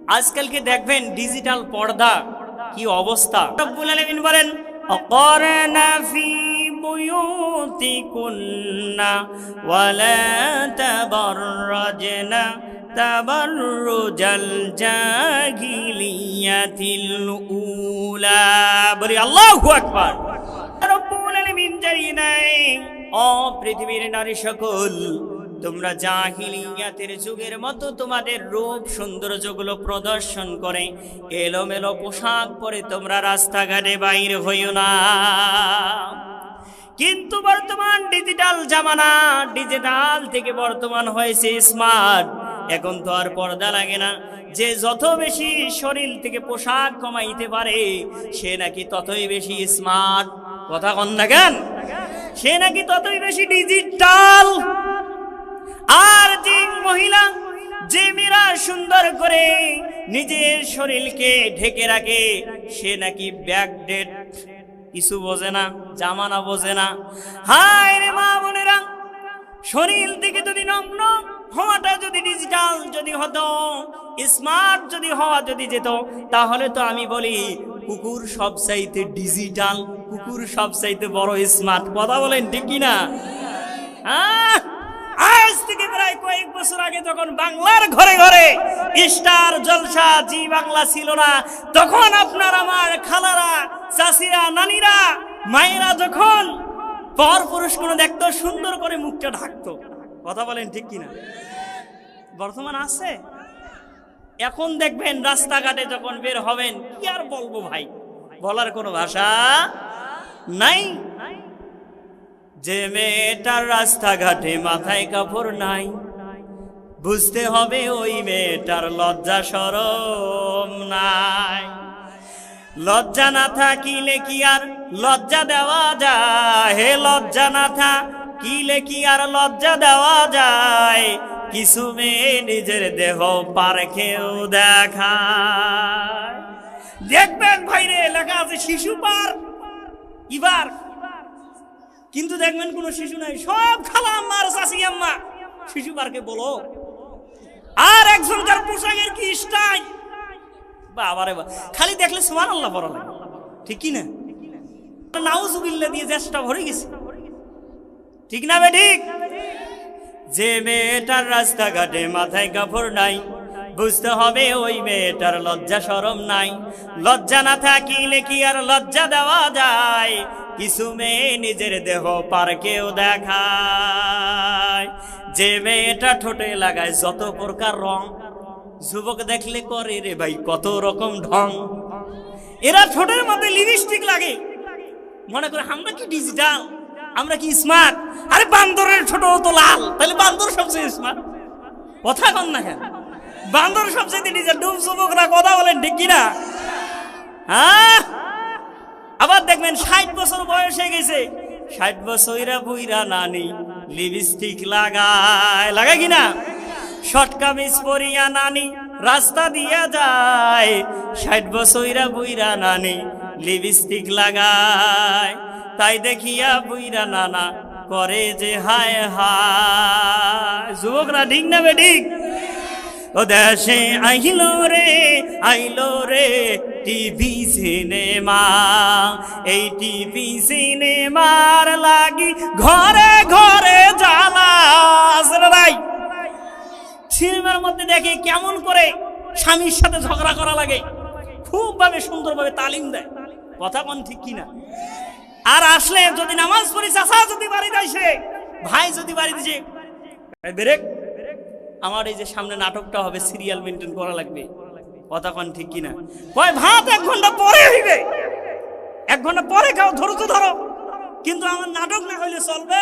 আজকালকে দেখবেন ডিজিটাল পর্দা কি অবস্থা। রব্বুল আলামিন বলেন অকরনা ফি বুয়ুতিকুন্না ওয়ালা তাবাররাজনা তাবাররুজাল জাহিলিয়াতিল উলা। বলি আল্লাহু আকবার। রব্বুল আলামিন জানিয়ে দেয়, ও পৃথিবীর নারী সকল, তোমরা জাহিলিয়াতের যুগের মতো তোমাদের রূপ সৌন্দর্যগুলো প্রদর্শন করে এলোমেলো পোশাক পরে তোমরা রাস্তাঘাটে বাইরে হইও না। কিন্তু বর্তমান ডিজিটাল জামানা, ডিজিটাল থেকে বর্তমান হয়েছে স্মার্ট। এখন তো আর পর্দা লাগে না। যে যত বেশি শরীর থেকে পোশাক কমাইতে পারে সে নাকি ততই বেশি স্মার্ট। কথা কন না কেন? সে নাকি ততই বেশি ডিজিটাল। আর যে মহিলা, যে মেয়েরা সুন্দর করে নিজের শরীরকে ঢেকে রাখে সে নাকি ব্যাকডেট, কিছু বোঝে না, জামানা বোঝে না। হায় রে মা বোনেরা, শরীর থেকে যদি নগ্ন হওয়াটা যদি ডিজিটাল যদি হতো, স্মার্ট যদি হওয়া যদি যেত, তাহলে তো আমি বলি কুকুর সবচাইতে ডিজিটাল, কুকুর সবচাইতে বড় স্মার্ট। কথা বলেন ঠিক কিনা? আজ থেকে প্রায় কয়েক বছর আগে যখন বাংলার ঘরে ঘরে স্টার জলসা জি বাংলা ছিল না, তখন আপনার আমার খালারা, চাচিরা, নানিরা, মায়েরা যখন পর পুরুষ কোনো দেখতো সুন্দর করে মুখটা ঢাকতো। কথা বলেন ঠিক কিনা? বর্তমান আছে। এখন দেখবেন রাস্তাঘাটে যখন বের হবেন, কি আর বলবো ভাই, বলার কোনো ভাষা নাই। যে মেয়েটার রাস্তাঘাটে মাথায় কাপড় নাই, বুঝতে হবে ওই মেয়েটার লজ্জা শরম নাই। লজ্জা না থাকিলে কি আর লজ্জা দেওয়া যায়? হে লজ্জা না থাকিলে কি আর লজ্জা দেওয়া যায়? কিছু মেয়ে নিজের দেহ পারখেও দেখায়। দেখবেন ভাইরে লেখা আছে শিশু পার্ক, ইবার, কিন্তু দেখবেন কোন শিশু নাই, সব খালা আম্মা আর চাচি আম্মা শিশু পার্কে বলো। আর একজন যার পোশাকের কি স্টাইল, বাবারে বা, খালি দেখলে সুবহানাল্লাহ পড়া লাগে। ঠিক কি না? নাউজুবিল্লাহ দিয়ে চেষ্টা ভরে গেছে। ঠিক না বে ঠিক? যে মেয়েটার রাস্তাঘাটে মাথায় কাপড় নাই, বুঝতে হবে ওই মেয়েটার লজ্জা শরম নাই। লজ্জা না থাকিলে কি আর লজ্জা দেওয়া যায়? কিছু মেয়ে নিজের দেহ পার্কেও দেখায়। যে মেয়েটা ঠোঁটে লাগায় যত প্রকার রং, যুবক দেখলে করে রে ভাই কত রকম ঢং। এরা ঠোঁটের মধ্যে লিপস্টিক লাগে, মনে করে আমরা কি ডিজিটাল, আমরা কি স্মার্ট। আরে বান্দরের ছোট তো লাল, তাহলে বান্দর সবচেয়ে স্মার্ট। কথা কন না কেন? বান্দর সবচেয়ে ডিজিটাল। ডুম যুবকরা কথা বলেন ঠিক কিনা? হ্যাঁ। আবার দেখবেন 60 বছর বয়স হয়ে গেছে, 60 বছরা বুইরা নানি লিপস্টিক লাগায় কিনা? শর্ট কামিজ পরিয়া নানি রাস্তা দিয়া যায়, 60 বছরা বুইরা নানি লিপস্টিক লাগায়। তাই দেখিয়া বুইরা নানা করে যে হায় হায়। যুবকরা ঠিক না বে ঠিক? ও দেশে আইলো রে টিভি সিনেমা, এই টিভি সিনেমার লাগি ঘরে ঘরে জ্বালা। ভাই সিনেমার মধ্যে দেখে কেমন করে স্বামীর সাথে ঝগড়া করা লাগে, খুব ভাবে সুন্দরভাবে তালিম দেয়। কথা কোন ঠিক কিনা? আর আসলে যদি নামাজ পড়ি, চাচা যদি বাড়িতে আসে, ভাই যদি বাড়িতে যে ব্রেক, আমার এই যে সামনে নাটকটা হবে, সিরিয়াল মেনটেন করা লাগবে। কথা কোন ঠিক কিনা? কয় ভাত 1 ঘন্টা পরে হইবে, 1 ঘন্টা পরে খাও, ধরো। কিন্তু আমার নাটক না হইলে চলবে।